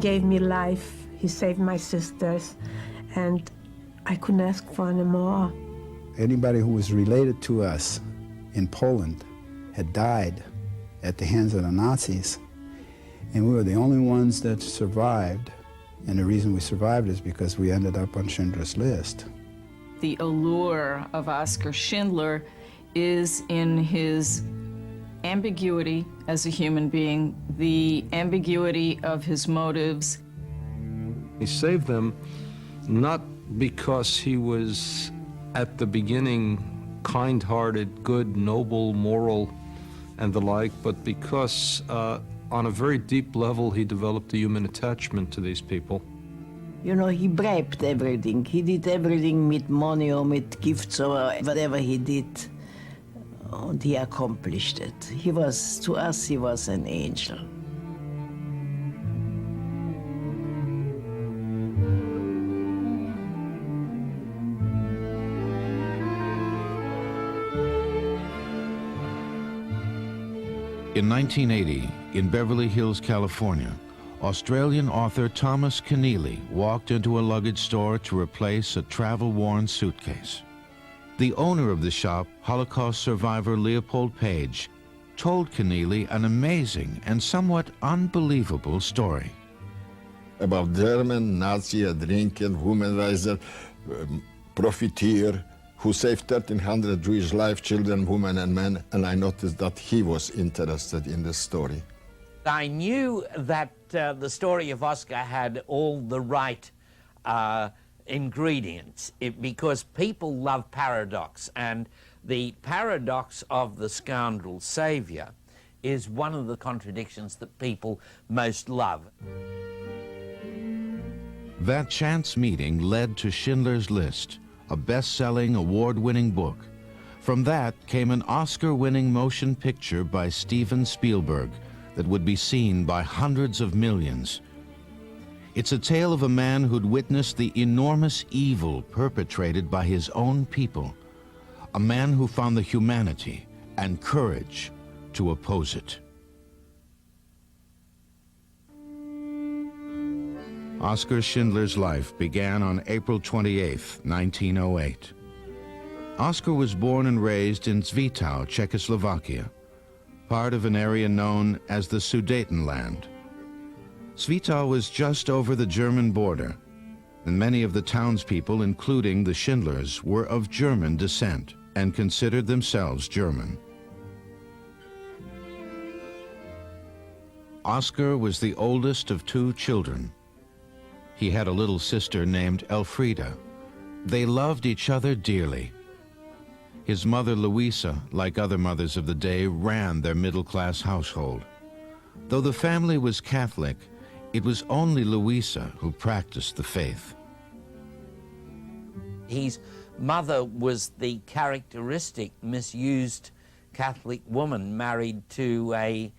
gave me life, he saved my sisters, and I couldn't ask for any more. Anybody who was related to us in Poland had died at the hands of the Nazis, and we were the only ones that survived. And the reason we survived is because we ended up on Schindler's List. The allure of Oskar Schindler is in his ambiguity as a human being, the ambiguity of his motives. He saved them not because he was at the beginning kind-hearted, good, noble, moral, and the like, but because on a very deep level he developed a human attachment to these people. You know, he bribed everything. He did everything with money or with gifts or whatever he did. And he accomplished it. He was, to us, he was an angel. In 1980, in Beverly Hills, California, Australian author Thomas Keneally walked into a luggage store to replace a travel-worn suitcase. The owner of the shop, Holocaust survivor Leopold Page, told Keneally an amazing and somewhat unbelievable story. About German, Nazi, a drinking, womanizer, profiteer, who saved 1,300 Jewish lives, children, women, and men, and I noticed that he was interested in the story. I knew that the story of Oskar had all the right ingredients because people love paradox, and the paradox of the scoundrel savior is one of the contradictions that people most love. That chance meeting led to Schindler's List, a best-selling, award-winning book. From that came an Oscar-winning motion picture by Steven Spielberg that would be seen by hundreds of millions. It's a tale of a man who'd witnessed the enormous evil perpetrated by his own people, a man who found the humanity and courage to oppose it. Oskar Schindler's life began on April 28, 1908. Oskar was born and raised in Zwickau, Czechoslovakia, part of an area known as the Sudetenland. Zwickau was just over the German border, and many of the townspeople, including the Schindlers, were of German descent and considered themselves German. Oskar was the oldest of two children. He had a little sister named Elfriede. They loved each other dearly. His mother, Louisa, like other mothers of the day, ran their middle-class household. Though the family was Catholic, it was only Louisa who practiced the faith. His mother was the characteristic misused Catholic woman married to a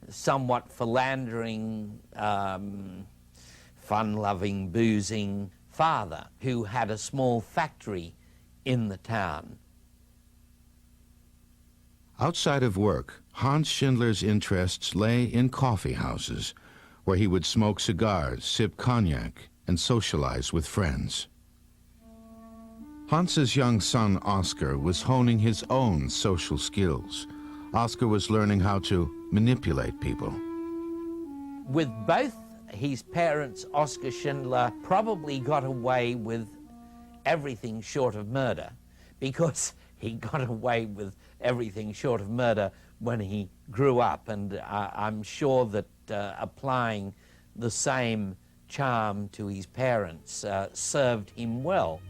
somewhat philandering, fun-loving, boozing father who had a small factory in the town. Outside of work, Hans Schindler's interests lay in coffee houses, where he would smoke cigars, sip cognac, and socialize with friends. Hans's young son, Oskar, was honing his own social skills. Oskar was learning how to manipulate people. With both his parents, Oskar Schindler probably got away with everything short of murder, because he got away with everything short of murder when he grew up, and I'm sure that applying the same charm to his parents served him well.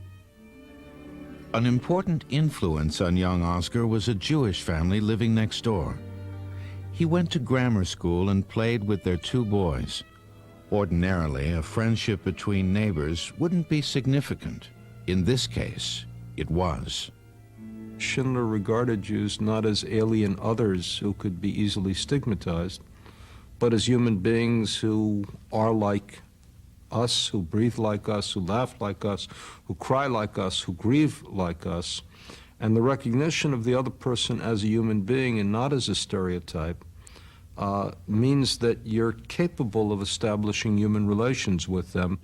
An important influence on young Oskar was a Jewish family living next door. He went to grammar school and played with their two boys. Ordinarily, a friendship between neighbors wouldn't be significant. In this case, it was. Schindler regarded Jews not as alien others who could be easily stigmatized, but as human beings who are like us, who breathe like us, who laugh like us, who cry like us, who grieve like us. And the recognition of the other person as a human being and not as a stereotype means that you're capable of establishing human relations with them.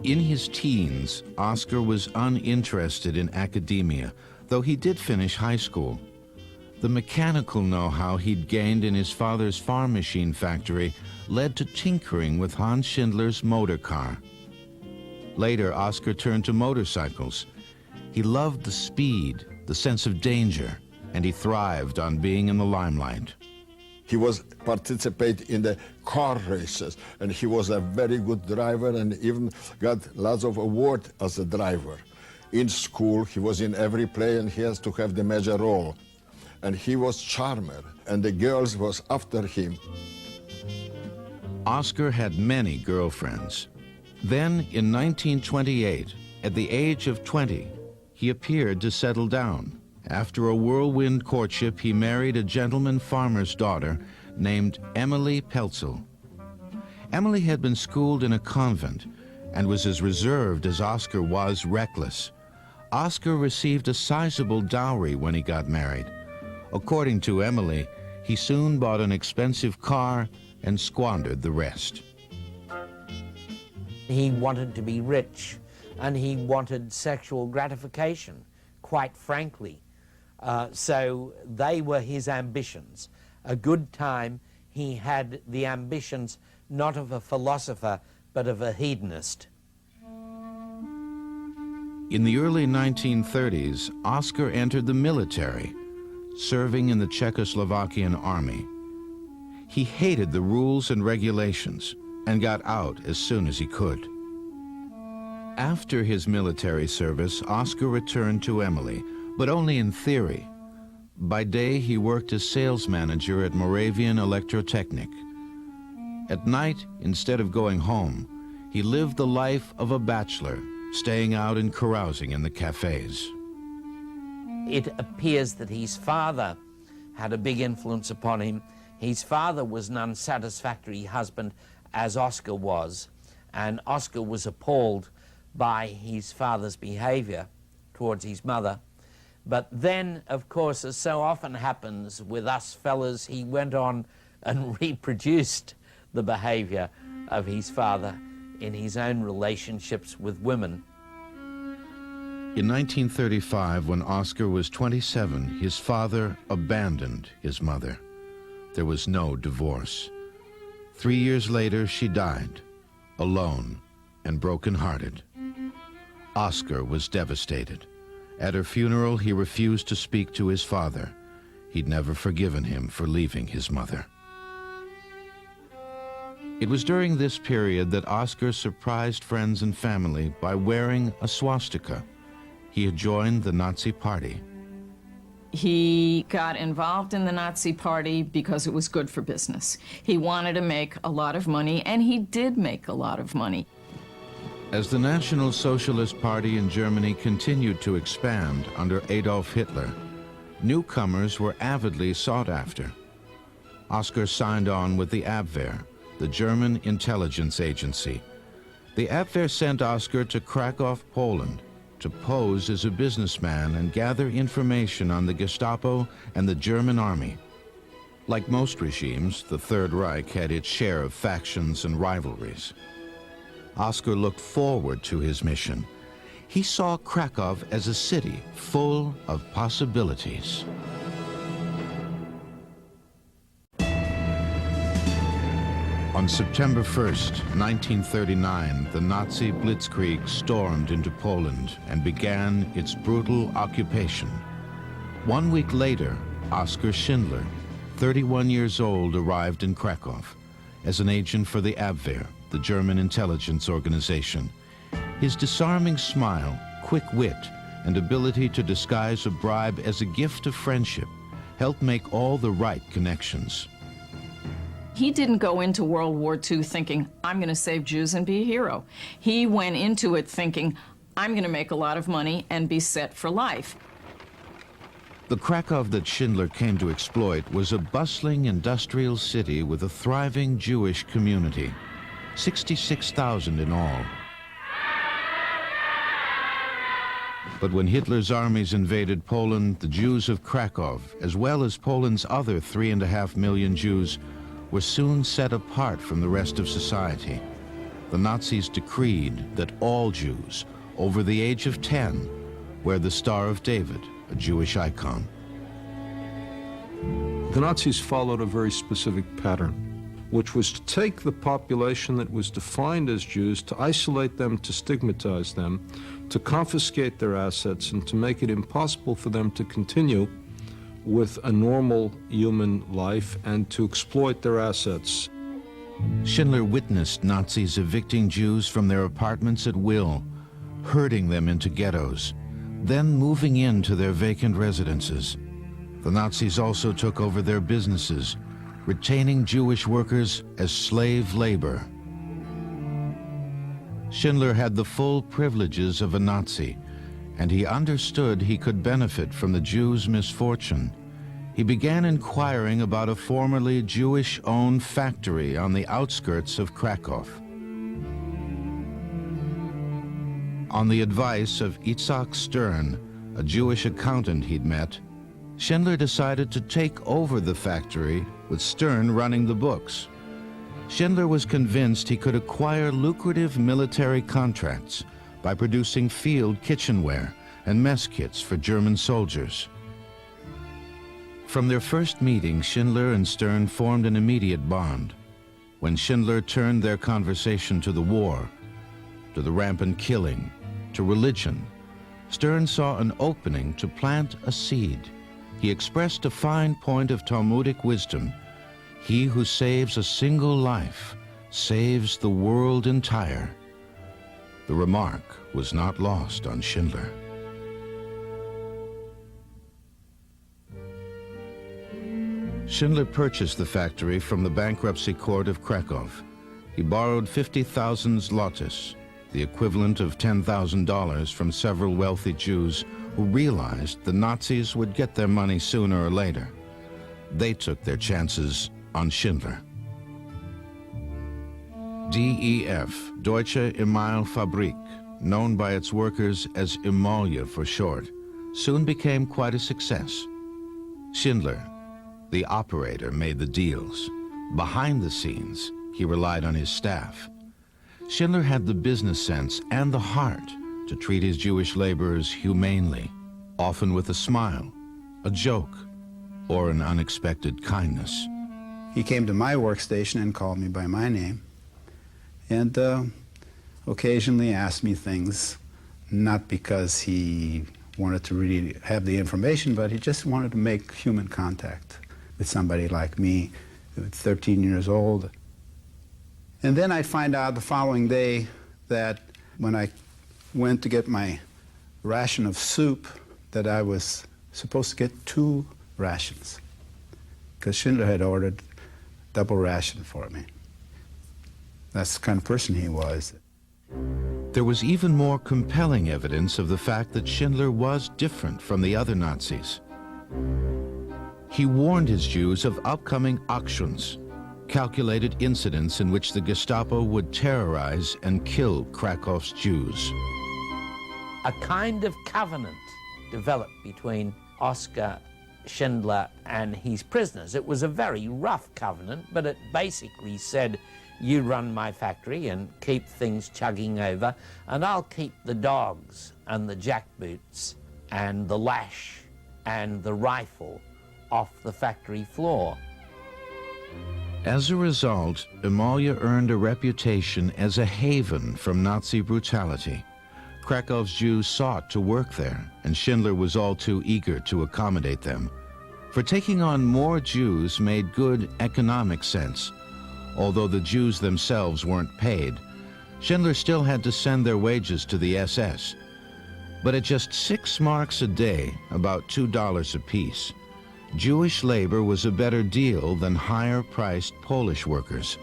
In his teens, Oskar was uninterested in academia, though he did finish high school. The mechanical know-how he'd gained in his father's farm machine factory led to tinkering with Hans Schindler's motor car. Later, Oskar turned to motorcycles. He loved the speed, the sense of danger, and he thrived on being in the limelight. He was participate in the car races, and he was a very good driver and even got lots of awards as a driver. In school, he was in every play and he has to have the major role. And he was charmer, and the girls was after him. Oskar had many girlfriends. Then, in 1928, at the age of 20, he appeared to settle down. After a whirlwind courtship, he married a gentleman farmer's daughter named Emily Pelzel. Emily had been schooled in a convent and was as reserved as Oskar was reckless. Oskar received a sizable dowry when he got married. According to Emily, he soon bought an expensive car and squandered the rest. He wanted to be rich, and he wanted sexual gratification, quite frankly. So they were his ambitions. A good time, he had the ambitions not of a philosopher, but of a hedonist. In the early 1930s, Oskar entered the military, serving in the Czechoslovakian army. He hated the rules and regulations and got out as soon as he could. After his military service, Oskar returned to Emily, but only in theory. By day, he worked as sales manager at Moravian Electrotechnic. At night, instead of going home, he lived the life of a bachelor, staying out and carousing in the cafes. It appears that his father had a big influence upon him. His father was an unsatisfactory husband, as Oskar was, and Oskar was appalled by his father's behavior towards his mother. But then, of course, as so often happens with us fellas, he went on and reproduced the behavior of his father in his own relationships with women. In 1935, when Oskar was 27, his father abandoned his mother. There was no divorce. 3 years later, she died, alone and broken-hearted. Oskar was devastated. At her funeral, he refused to speak to his father. He'd never forgiven him for leaving his mother. It was during this period that Oskar surprised friends and family by wearing a swastika. He had joined the Nazi Party. He got involved in the Nazi Party because it was good for business. He wanted to make a lot of money, and he did make a lot of money. As the National Socialist Party in Germany continued to expand under Adolf Hitler, newcomers were avidly sought after. Oskar signed on with the Abwehr, the German intelligence agency. The Abwehr sent Oskar to Krakow, Poland, to pose as a businessman and gather information on the Gestapo and the German army. Like most regimes, the Third Reich had its share of factions and rivalries. Oskar looked forward to his mission. He saw Krakow as a city full of possibilities. On September 1st, 1939, the Nazi blitzkrieg stormed into Poland and began its brutal occupation. 1 week later, Oskar Schindler, 31 years old, arrived in Krakow as an agent for the Abwehr, the German intelligence organization. His disarming smile, quick wit, and ability to disguise a bribe as a gift of friendship helped make all the right connections. He didn't go into World War II thinking, I'm going to save Jews and be a hero. He went into it thinking, I'm going to make a lot of money and be set for life. The Krakow that Schindler came to exploit was a bustling industrial city with a thriving Jewish community, 66,000 in all. But when Hitler's armies invaded Poland, the Jews of Krakow, as well as Poland's other 3.5 million Jews, were soon set apart from the rest of society. The Nazis decreed that all Jews over the age of 10 wear the Star of David, a Jewish icon. The Nazis followed a very specific pattern, which was to take the population that was defined as Jews, to isolate them, to stigmatize them, to confiscate their assets, and to make it impossible for them to continue with a normal human life and to exploit their assets. Schindler witnessed Nazis evicting Jews from their apartments at will, herding them into ghettos, then moving into their vacant residences. The Nazis also took over their businesses, retaining Jewish workers as slave labor. Schindler had the full privileges of a Nazi, and he understood he could benefit from the Jews' misfortune. He began inquiring about a formerly Jewish-owned factory on the outskirts of Krakow. On the advice of Itzhak Stern, a Jewish accountant he'd met, Schindler decided to take over the factory with Stern running the books. Schindler was convinced he could acquire lucrative military contracts by producing field kitchenware and mess kits for German soldiers. From their first meeting, Schindler and Stern formed an immediate bond. When Schindler turned their conversation to the war, to the rampant killing, to religion, Stern saw an opening to plant a seed. He expressed a fine point of Talmudic wisdom. He who saves a single life saves the world entire. The remark was not lost on Schindler. Schindler purchased the factory from the bankruptcy court of Krakow. He borrowed 50,000 zlotys, the equivalent of $10,000, from several wealthy Jews who realized the Nazis would get their money sooner or later. They took their chances on Schindler. DEF, Deutsche Emailfabrik, known by its workers as Emaille for short, soon became quite a success. Schindler, the operator, made the deals. Behind the scenes, he relied on his staff. Schindler had the business sense and the heart to treat his Jewish laborers humanely, often with a smile, a joke, or an unexpected kindness. He came to my workstation and called me by my name, and occasionally asked me things, not because he wanted to really have the information, but he just wanted to make human contact with somebody like me, 13 years old. And then I'd find out the following day that when I went to get my ration of soup, that I was supposed to get 2 rations, because Schindler had ordered double ration for me. That's the kind of person he was. There was even more compelling evidence of the fact that Schindler was different from the other Nazis. He warned his Jews of upcoming Aktions, calculated incidents in which the Gestapo would terrorize and kill Krakow's Jews. A kind of covenant developed between Oskar Schindler and his prisoners. It was a very rough covenant, but it basically said, you run my factory and keep things chugging over, and I'll keep the dogs and the jackboots and the lash and the rifle off the factory floor. As a result, Emaille earned a reputation as a haven from Nazi brutality. Krakow's Jews sought to work there, and Schindler was all too eager to accommodate them. For taking on more Jews made good economic sense. Although the Jews themselves weren't paid, Schindler still had to send their wages to the SS. But at just 6 marks a day, about $2 apiece, Jewish labor was a better deal than higher-priced Polish workers.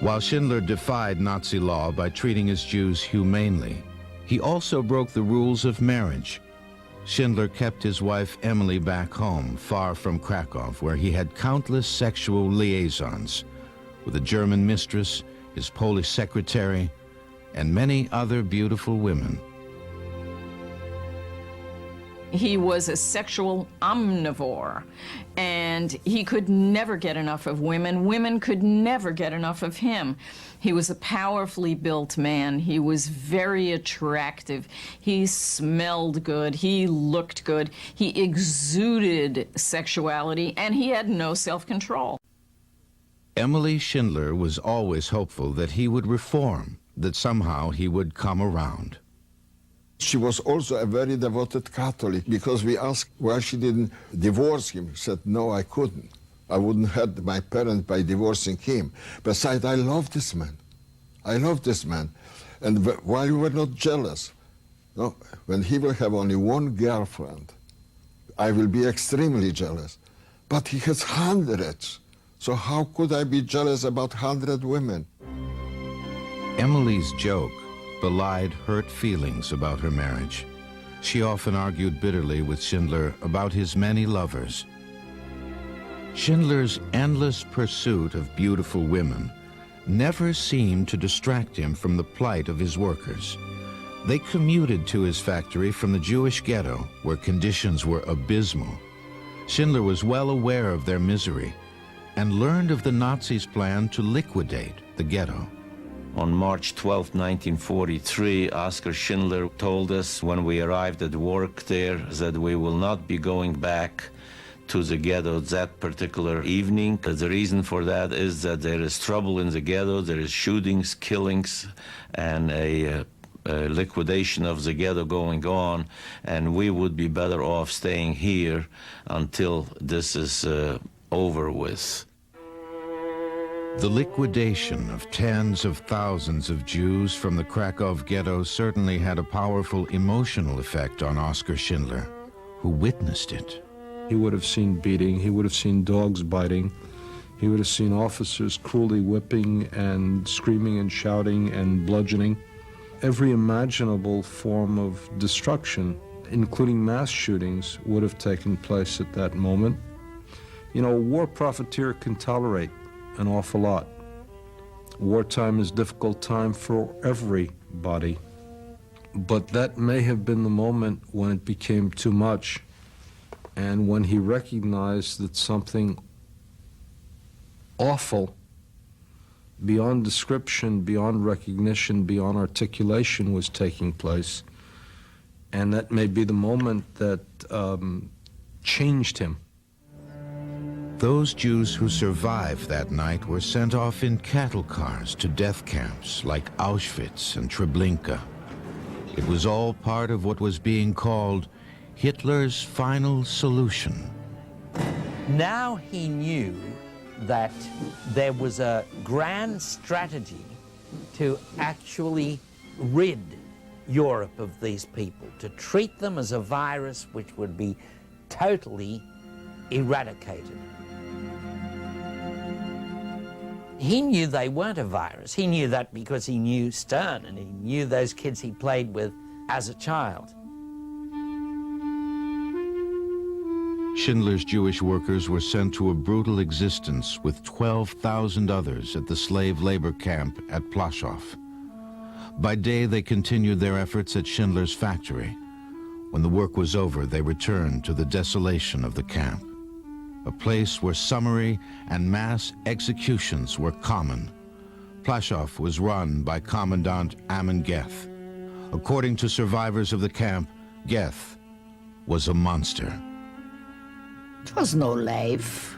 While Schindler defied Nazi law by treating his Jews humanely, he also broke the rules of marriage. Schindler kept his wife Emily back home, far from Krakow, where he had countless sexual liaisons with a German mistress, his Polish secretary, and many other beautiful women. He was a sexual omnivore, and he could never get enough of women. Women could never get enough of him. He was a powerfully built man. He was very attractive. He smelled good. He looked good. He exuded sexuality, and he had no self-control. Emily Schindler was always hopeful that he would reform, that somehow he would come around. She was also a very devoted Catholic, because we asked why she didn't divorce him. She said, no, I couldn't. I wouldn't hurt my parents by divorcing him. Besides, I love this man. I love this man. And while we were not jealous, no, when he will have only one girlfriend, I will be extremely jealous. But he has hundreds. So how could I be jealous about 100 women? Emily's joke belied hurt feelings about her marriage. She often argued bitterly with Schindler about his many lovers. Schindler's endless pursuit of beautiful women never seemed to distract him from the plight of his workers. They commuted to his factory from the Jewish ghetto, where conditions were abysmal. Schindler was well aware of their misery and learned of the Nazis' plan to liquidate the ghetto. On March 12, 1943, Oskar Schindler told us when we arrived at work there that we will not be going back to the ghetto that particular evening. The reason for that is that there is trouble in the ghetto, there is shootings, killings, and a liquidation of the ghetto going on, and we would be better off staying here until this is over with. The liquidation of tens of thousands of Jews from the Krakow ghetto certainly had a powerful emotional effect on Oskar Schindler, who witnessed it. He would have seen beating, he would have seen dogs biting, he would have seen officers cruelly whipping and screaming and shouting and bludgeoning. Every imaginable form of destruction, including mass shootings, would have taken place at that moment. You know, a war profiteer can tolerate an awful lot. Wartime is a difficult time for everybody, but that may have been the moment when it became too much, and when he recognized that something awful, beyond description, beyond recognition, beyond articulation was taking place, and that may be the moment that changed him. Those Jews who survived that night were sent off in cattle cars to death camps like Auschwitz and Treblinka. It was all part of what was being called Hitler's final solution. Now he knew that there was a grand strategy to actually rid Europe of these people, to treat them as a virus which would be totally eradicated. He knew they weren't a virus. He knew that because he knew Stern and he knew those kids he played with as a child. Schindler's Jewish workers were sent to a brutal existence with 12,000 others at the slave labor camp at Plaszow. By day, they continued their efforts at Schindler's factory. When the work was over, they returned to the desolation of the camp, a place where summary and mass executions were common. Plaszow was run by Commandant Amon Geth. According to survivors of the camp, Geth was a monster. It was no life.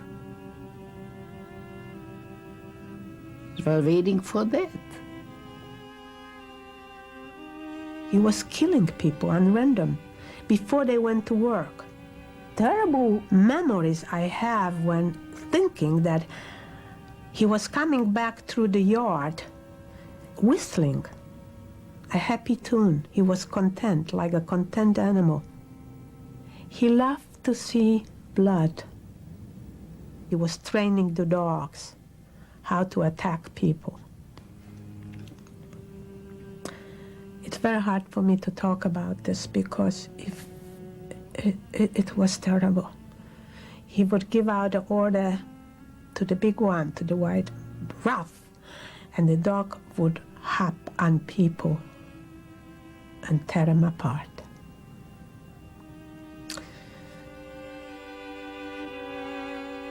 It was waiting for death. He was killing people at random before they went to work. Terrible memories I have when thinking that he was coming back through the yard, whistling a happy tune. He was content, like a content animal. He loved to see blood. He was training the dogs how to attack people. It's very hard for me to talk about this because it was terrible. He would give out the order to the big one, to the white rough, and the dog would hop on people and tear them apart.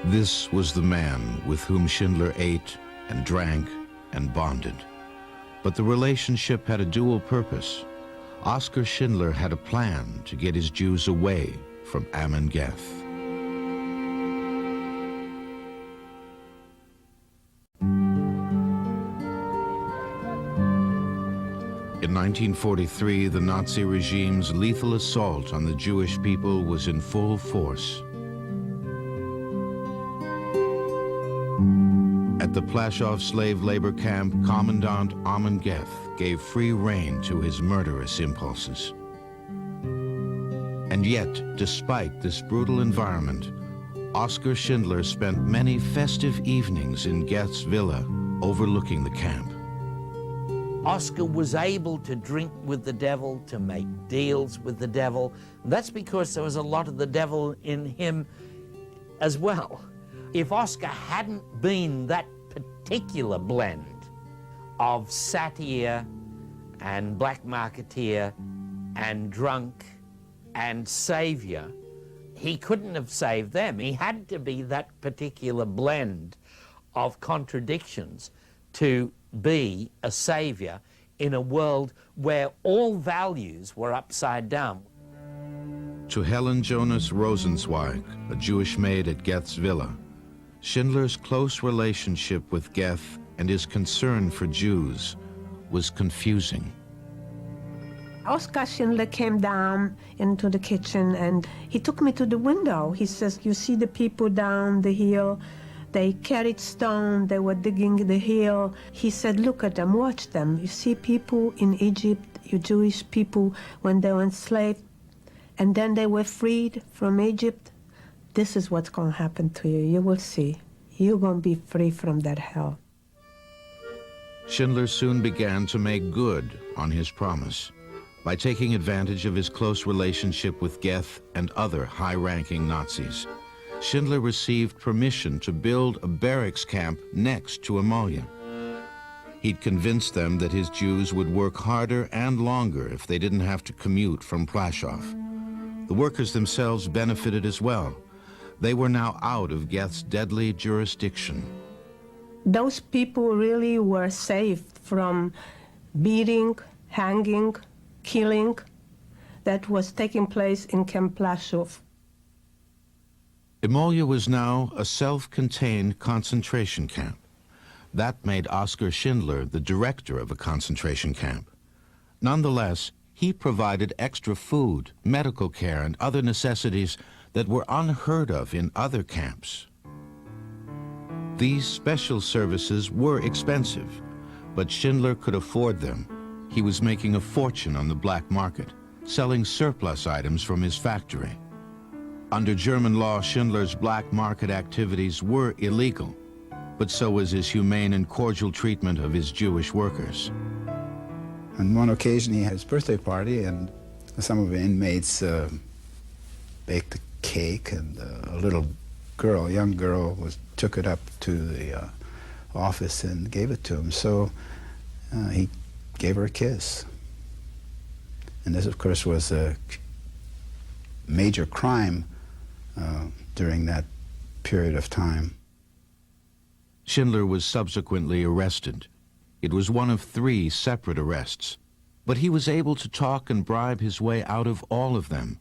This was the man with whom Schindler ate and drank and bonded. But the relationship had a dual purpose. Oskar Schindler had a plan to get his Jews away from Ammon Geth. In 1943, the Nazi regime's lethal assault on the Jewish people was in full force. At the Plaszow slave labor camp, Commandant Ammon Geth gave free rein to his murderous impulses. And yet, despite this brutal environment, Oskar Schindler spent many festive evenings in Geth's villa overlooking the camp. Oskar was able to drink with the devil, to make deals with the devil. That's because there was a lot of the devil in him as well. If Oskar hadn't been that particular blend of satyr and black marketeer and drunk and savior, he couldn't have saved them. He had to be that particular blend of contradictions to be a savior in a world where all values were upside down. To Helen Jonas Rosenzweig, a Jewish maid at Geth's villa, Schindler's close relationship with Geth and his concern for Jews was confusing. Oskar Schindler came down into the kitchen and he took me to the window. He says, "You see the people down the hill? They carried stone, they were digging the hill." He said, "Look at them, watch them. You see people in Egypt, you Jewish people, when they were enslaved, and then they were freed from Egypt. This is what's going to happen to you. You will see. You're going to be free from that hell." Schindler soon began to make good on his promise by taking advantage of his close relationship with Geth and other high-ranking Nazis. Schindler received permission to build a barracks camp next to Amalia. He'd convinced them that his Jews would work harder and longer if they didn't have to commute from Plaszow. The workers themselves benefited as well. They were now out of Geth's deadly jurisdiction. Those people really were saved from beating, hanging, killing that was taking place in Camp Plaszow. Amalia was now a self-contained concentration camp. That made Oskar Schindler the director of a concentration camp. Nonetheless, he provided extra food, medical care, and other necessities that were unheard of in other camps. These special services were expensive, but Schindler could afford them. He was making a fortune on the black market, selling surplus items from his factory. Under German law, Schindler's black market activities were illegal, but so was his humane and cordial treatment of his Jewish workers. On one occasion, he had his birthday party, and some of the inmates baked a cake, and a little girl, a young girl, took it up to the office and gave it to him. So he gave her a kiss. And this, of course, was a major crime during that period of time. Schindler was subsequently arrested. It was one of 3 separate arrests, but he was able to talk and bribe his way out of all of them.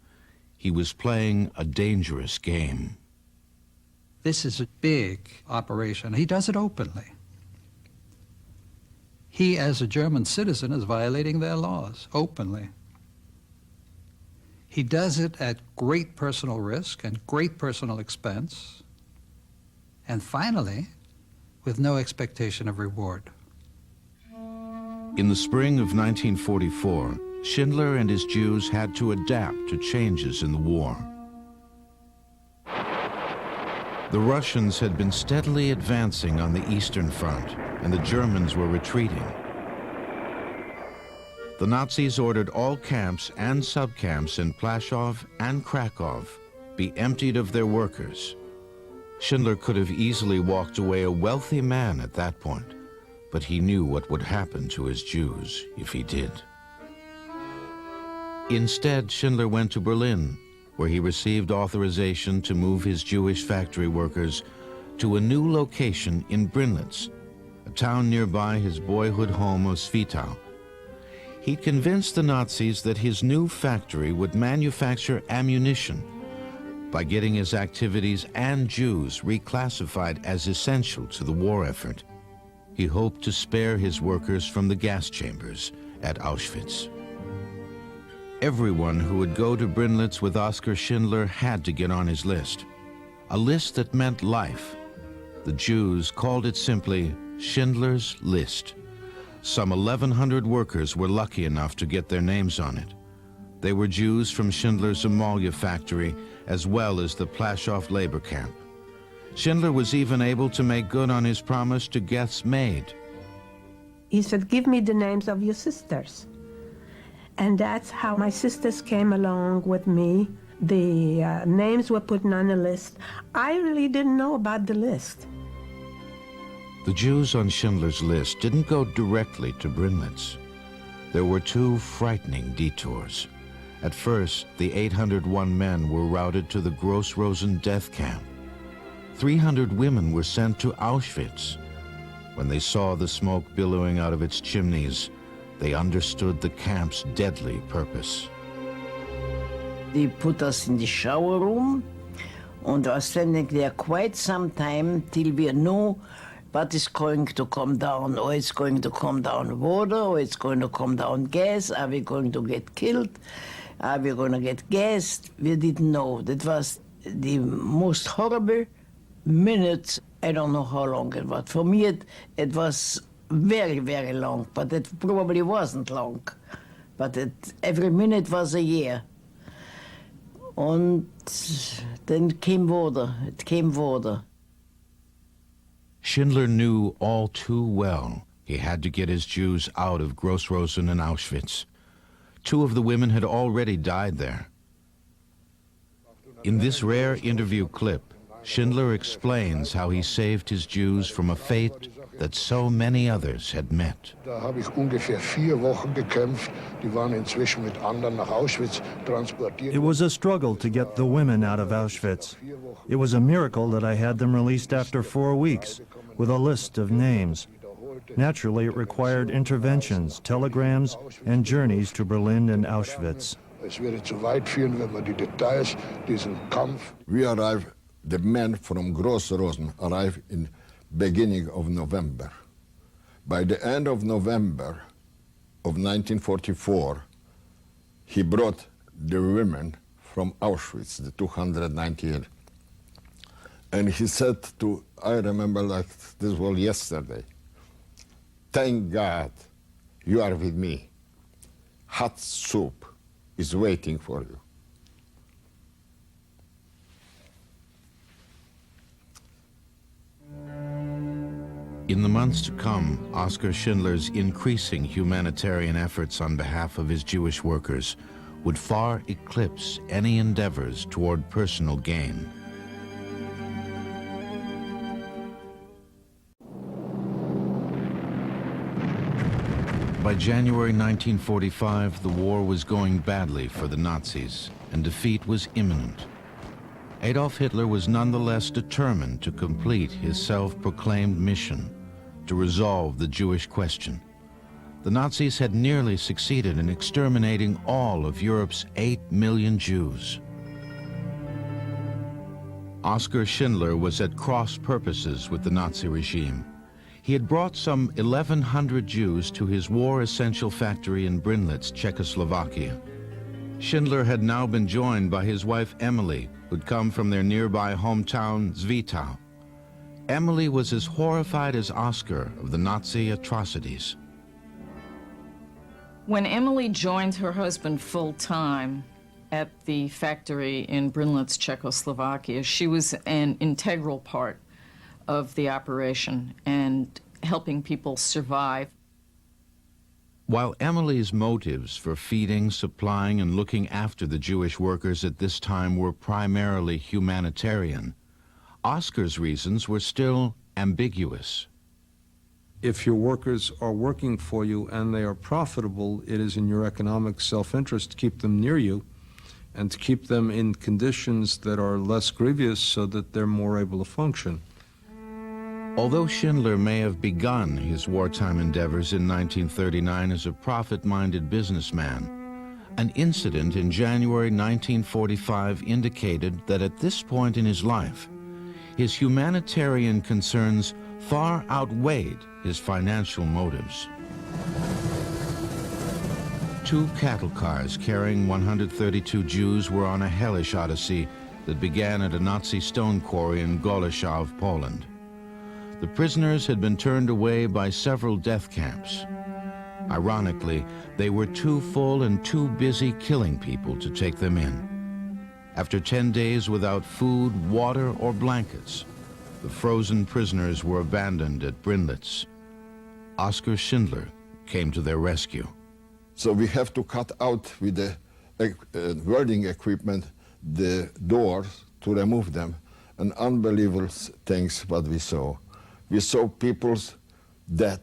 He was playing a dangerous game. This is a big operation. He does it openly. He, as a German citizen, is violating their laws openly. He does it at great personal risk and great personal expense, and finally, with no expectation of reward. In the spring of 1944, Schindler and his Jews had to adapt to changes in the war. The Russians had been steadily advancing on the Eastern Front, and the Germans were retreating. The Nazis ordered all camps and subcamps in Plaszow and Krakow be emptied of their workers. Schindler could have easily walked away a wealthy man at that point, but he knew what would happen to his Jews if he did. Instead, Schindler went to Berlin, where he received authorization to move his Jewish factory workers to a new location in Brinlitz, a town nearby his boyhood home of Zwickau. He convinced the Nazis that his new factory would manufacture ammunition by getting his activities and Jews reclassified as essential to the war effort. He hoped to spare his workers from the gas chambers at Auschwitz. Everyone who would go to Brinlitz with Oskar Schindler had to get on his list, a list that meant life. The Jews called it simply Schindler's List. Some 1,100 workers were lucky enough to get their names on it. They were Jews from Schindler's Amalia factory as well as the Plaszow labor camp. Schindler was even able to make good on his promise to Goethe's maid. He said, give me the names of your sisters. And that's how my sisters came along with me. The names were put on a list. I really didn't know about the list. The Jews on Schindler's List didn't go directly to Brinlitz. There were two frightening detours. At first, the 801 men were routed to the Gross-Rosen death camp. 300 women were sent to Auschwitz. When they saw the smoke billowing out of its chimneys, they understood the camp's deadly purpose. They put us in the shower room and were standing there quite some time till we knew what is going to come down. Or it's going to come down water, or it's going to come down gas. Are we going to get killed? Are we going to get gassed? We didn't know. That was the most horrible minutes. I don't know how long it was. For me, it was very, very long, but it probably wasn't long. But every minute was a year. And then came water. It came water. Schindler knew all too well he had to get his Jews out of Gross-Rosen and Auschwitz. 2 of the women had already died there. In this rare interview clip, Schindler explains how he saved his Jews from a fate that so many others had met. Da habe ich ungefähr 4 Wochen gekämpft. Die waren inzwischen mit anderen nach Auschwitz transportiert. It was a struggle to get the women out of Auschwitz. It was a miracle that I had them released after 4 weeks, with a list of names. Naturally, it required interventions, telegrams, and journeys to Berlin and Auschwitz. Es würde zu weit führen, wenn man die Details, diesen Kampf. We arrived, the men from Gross-Rosen arrived in beginning of November. By the end of November of 1944, he brought the women from Auschwitz, the 298. And he said to, I remember like this was yesterday, thank God you are with me. Hot soup is waiting for you. In the months to come, Oskar Schindler's increasing humanitarian efforts on behalf of his Jewish workers would far eclipse any endeavors toward personal gain. By January 1945, the war was going badly for the Nazis, and defeat was imminent. Adolf Hitler was nonetheless determined to complete his self-proclaimed mission to resolve the Jewish question. The Nazis had nearly succeeded in exterminating all of Europe's 8 million Jews. Oskar Schindler was at cross purposes with the Nazi regime. He had brought some 1,100 Jews to his war essential factory in Brinlitz, Czechoslovakia. Schindler had now been joined by his wife Emily, who'd come from their nearby hometown, Zwickau. Emily was as horrified as Oskar of the Nazi atrocities. When Emily joined her husband full-time at the factory in Brinlitz, Czechoslovakia, she was an integral part of the operation and helping people survive. While Emily's motives for feeding, supplying, and looking after the Jewish workers at this time were primarily humanitarian, Oskar's reasons were still ambiguous. if your workers are working for you and they are profitable, it is in your economic self-interest to keep them near you and to keep them in conditions that are less grievous so that they're more able to function. Although Schindler may have begun his wartime endeavors in 1939 as a profit-minded businessman, an incident in January 1945 indicated that at this point in his life, his humanitarian concerns far outweighed his financial motives. 2 cattle cars carrying 132 Jews were on a hellish odyssey that began at a Nazi stone quarry in Goleshaw, Poland. The prisoners had been turned away by several death camps. Ironically, they were too full and too busy killing people to take them in. After 10 days without food, water, or blankets, the frozen prisoners were abandoned at Brinlitz. Oskar Schindler came to their rescue. So we have to cut out with the welding equipment the doors to remove them. And unbelievable things what we saw. We saw people's dead,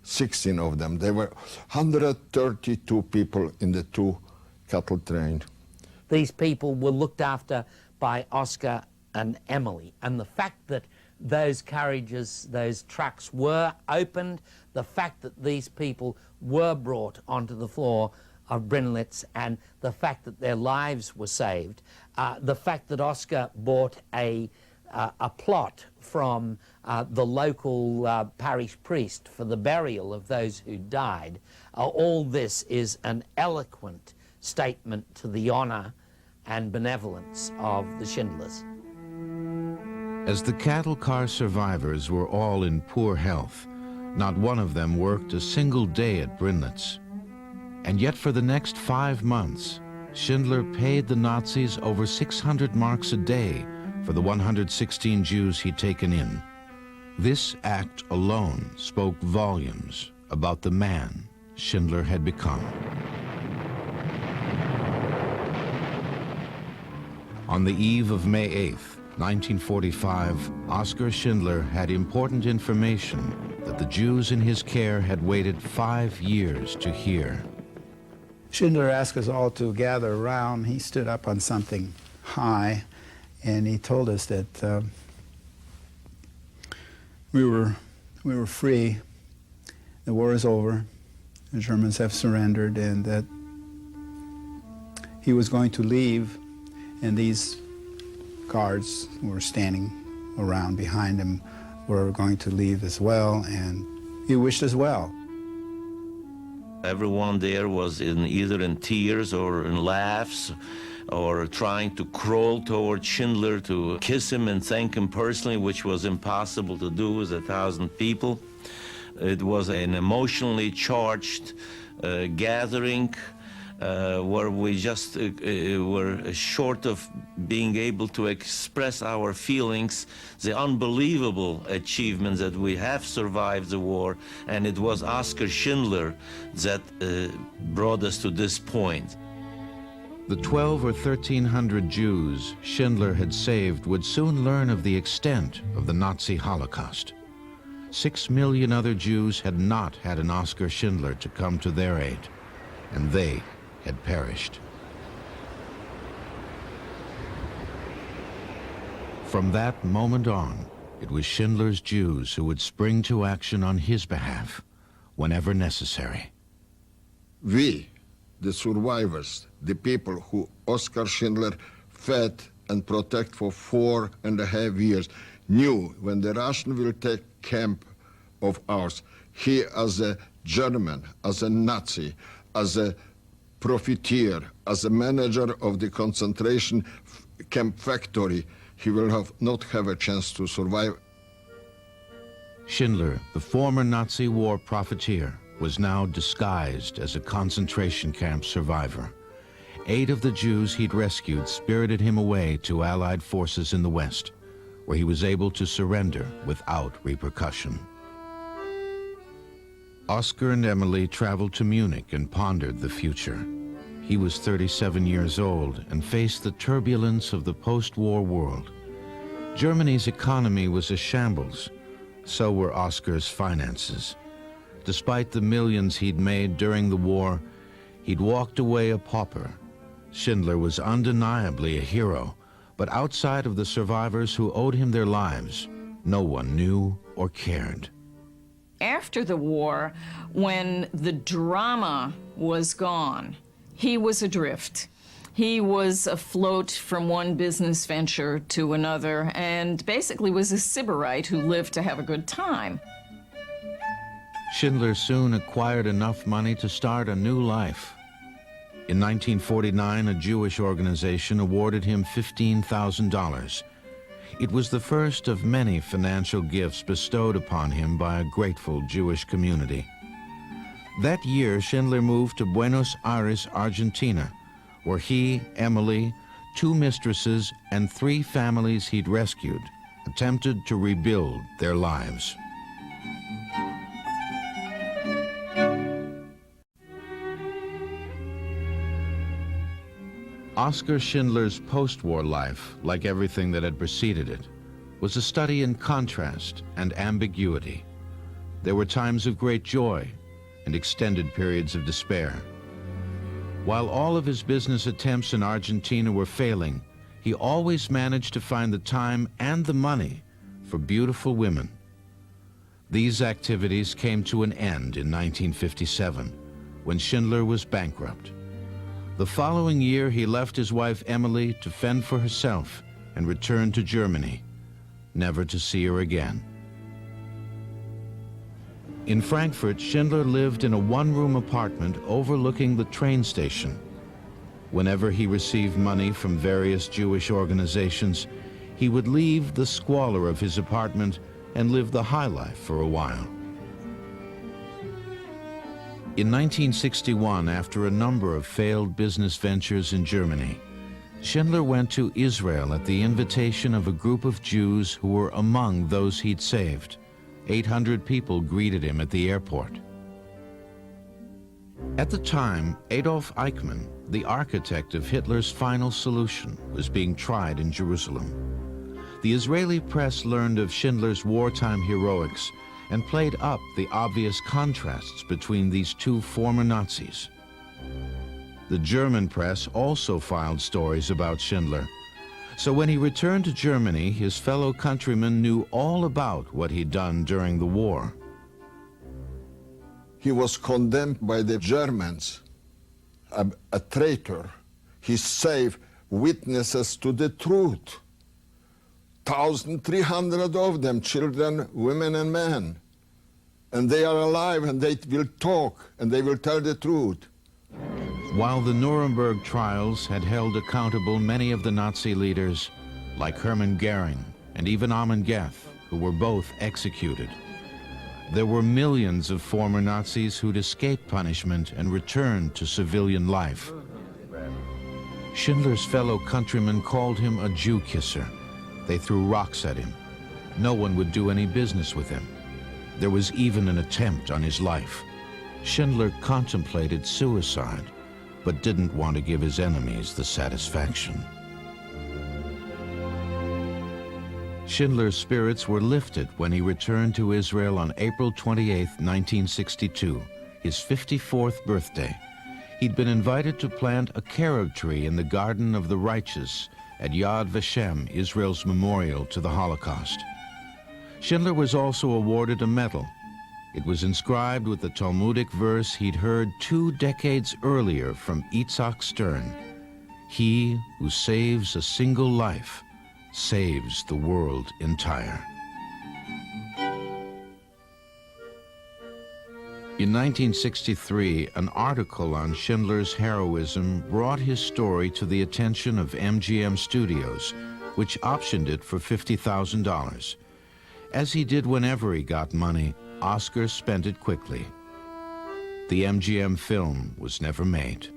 16 of them. There were 132 people in the 2 cattle train. These people were looked after by Oskar and Emily, and the fact that those carriages, those trucks were opened, the fact that these people were brought onto the floor of Brinlitz, and the fact that their lives were saved, the fact that Oskar bought a plot from the local parish priest for the burial of those who died, all this is an eloquent statement to the honor and benevolence of the Schindlers. As the cattle car survivors were all in poor health, not one of them worked a single day at Brinlitz. And yet for the next 5 months, Schindler paid the Nazis over 600 marks a day for the 116 Jews he'd taken in. This act alone spoke volumes about the man Schindler had become. On the eve of May 8th, 1945, Oskar Schindler had important information that the Jews in his care had waited 5 years to hear. Schindler asked us all to gather around. He stood up on something high, and he told us that we were free, the war is over, the Germans have surrendered, and that he was going to leave, and these guards who were standing around behind him were going to leave as well, and he wished us well. Everyone there was either in tears or in laughs or trying to crawl toward Schindler to kiss him and thank him personally, which was impossible to do with 1,000 people. It was an emotionally charged gathering where we just were short of being able to express our feelings, the unbelievable achievements that we have survived the war, and it was Oskar Schindler that brought us to this point. The 1,200 or 1,300 Jews Schindler had saved would soon learn of the extent of the Nazi Holocaust. 6 million other Jews had not had an Oskar Schindler to come to their aid, and they had perished. From that moment on, it was Schindler's Jews who would spring to action on his behalf whenever necessary. We, the survivors, the people who Oskar Schindler fed and protected for 4.5 years, knew when the Russian will take camp of ours, he as a German, as a Nazi, as a profiteer, as a manager of the concentration camp factory, he will not have a chance to survive. Schindler, the former Nazi war profiteer, was now disguised as a concentration camp survivor. 8 of the Jews he'd rescued spirited him away to Allied forces in the West, where he was able to surrender without repercussion. Oskar and Emily traveled to Munich and pondered the future. He was 37 years old and faced the turbulence of the post-war world. Germany's economy was a shambles. So were Oskar's finances. Despite the millions he'd made during the war, he'd walked away a pauper. Schindler was undeniably a hero, but outside of the survivors who owed him their lives, no one knew or cared. After the war, when the drama was gone, he was adrift. He was afloat from one business venture to another and basically was a sybarite who lived to have a good time. Schindler soon acquired enough money to start a new life. In 1949, a Jewish organization awarded him $15,000. It was the first of many financial gifts bestowed upon him by a grateful Jewish community. That year, Schindler moved to Buenos Aires, Argentina, where he, Emily, 2 mistresses, and 3 families he'd rescued attempted to rebuild their lives. Oskar Schindler's post-war life, like everything that had preceded it, was a study in contrast and ambiguity. There were times of great joy and extended periods of despair. While all of his business attempts in Argentina were failing, he always managed to find the time and the money for beautiful women. These activities came to an end in 1957, when Schindler was bankrupt. The following year, he left his wife Emily to fend for herself and returned to Germany, never to see her again. In Frankfurt, Schindler lived in a one-room apartment overlooking the train station. Whenever he received money from various Jewish organizations, he would leave the squalor of his apartment and live the high life for a while. In 1961, after a number of failed business ventures in Germany, Schindler went to Israel at the invitation of a group of Jews who were among those he'd saved. 800 people greeted him at the airport. At the time, Adolf Eichmann, the architect of Hitler's final solution, was being tried in Jerusalem. The Israeli press learned of Schindler's wartime heroics and played up the obvious contrasts between these 2 former Nazis. The German press also filed stories about Schindler. So when he returned to Germany, his fellow countrymen knew all about what he'd done during the war. He was condemned by the Germans, a traitor. He saved witnesses to the truth. 1,300 of them, children, women, and men. And they are alive, and they will talk, and they will tell the truth. While the Nuremberg trials had held accountable many of the Nazi leaders, like Hermann Goering and even Amon Geth, who were both executed, there were millions of former Nazis who'd escaped punishment and returned to civilian life. Schindler's fellow countrymen called him a Jew kisser. They threw rocks at him. No one would do any business with him. There was even an attempt on his life. Schindler contemplated suicide, but didn't want to give his enemies the satisfaction. Schindler's spirits were lifted when he returned to Israel on April 28, 1962, his 54th birthday. He'd been invited to plant a carob tree in the Garden of the Righteous at Yad Vashem, Israel's memorial to the Holocaust. Schindler was also awarded a medal. It was inscribed with the Talmudic verse he'd heard 2 decades earlier from Itzhak Stern: "He who saves a single life saves the world entire." In 1963, an article on Schindler's heroism brought his story to the attention of MGM Studios, which optioned it for $50,000. As he did whenever he got money, Oskar spent it quickly. The MGM film was never made.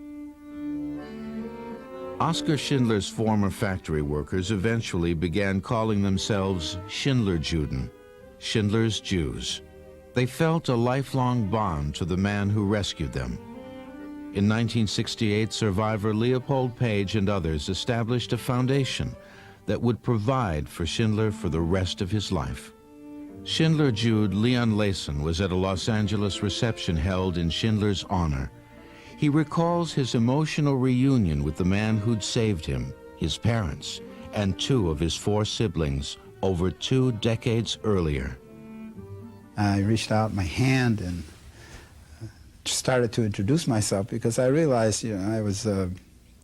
Oskar Schindler's former factory workers eventually began calling themselves Schindler-Juden, Schindler's Jews. They felt a lifelong bond to the man who rescued them. In 1968, survivor Leopold Page and others established a foundation that would provide for Schindler for the rest of his life. Schindler Jude Leon Layson was at a Los Angeles reception held in Schindler's honor. He recalls his emotional reunion with the man who'd saved him, his parents, and 2 of his 4 siblings over 2 decades earlier. I reached out my hand and started to introduce myself because I realized, I was a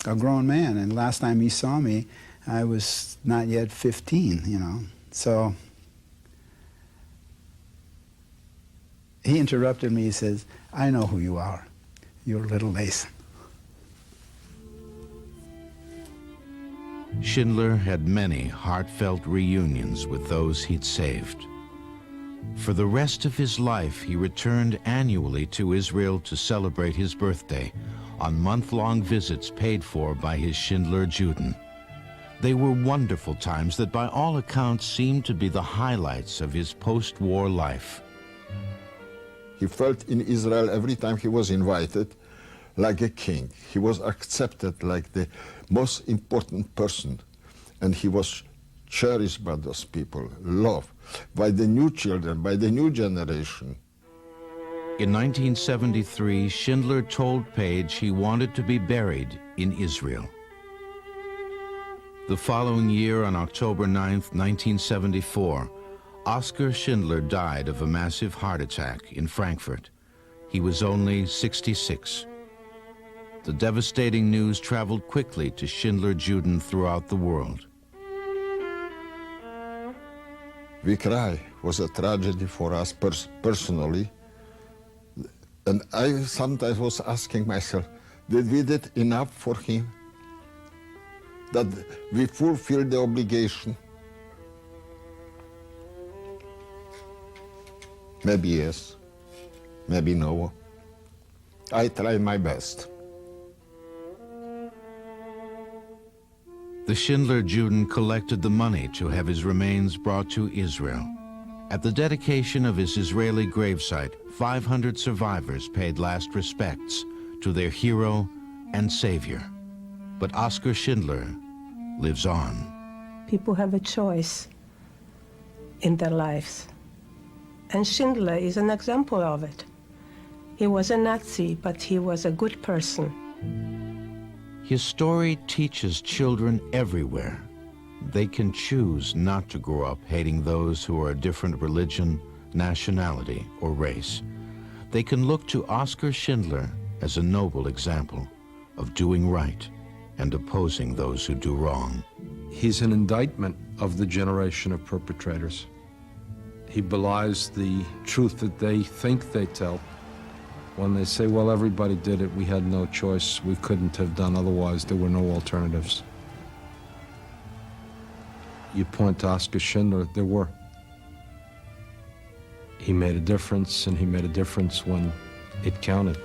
grown man, and last time he saw me, I was not yet 15, So he interrupted me. He says, "I know who you are. You're little Layson." Schindler had many heartfelt reunions with those he'd saved. For the rest of his life, he returned annually to Israel to celebrate his birthday on month-long visits paid for by his Schindler Juden. They were wonderful times that by all accounts seemed to be the highlights of his post-war life. He felt in Israel every time he was invited like a king. He was accepted like the most important person, and he was cherished by those people, loved by the new children, by the new generation. In 1973, Schindler told Page he wanted to be buried in Israel. The following year, on October 9, 1974, Oskar Schindler died of a massive heart attack in Frankfurt. He was only 66. The devastating news traveled quickly to Schindler Juden throughout the world. We cry. It was a tragedy for us personally. And I sometimes was asking myself, did we did enough for him? That we fulfilled the obligation? Maybe yes, maybe no. I tried my best. The Schindler Juden collected the money to have his remains brought to Israel. At the dedication of his Israeli gravesite, 500 survivors paid last respects to their hero and savior. But Oskar Schindler lives on. People have a choice in their lives. And Schindler is an example of it. He was a Nazi, but he was a good person. His story teaches children everywhere they can choose not to grow up hating those who are a different religion, nationality, or race. They can look to Oskar Schindler as a noble example of doing right and opposing those who do wrong. He's an indictment of the generation of perpetrators. He belies the truth that they think they tell. When they say, well, everybody did it, we had no choice, we couldn't have done otherwise, there were no alternatives. You point to Oskar Schindler, there were. He made a difference, and he made a difference when it counted.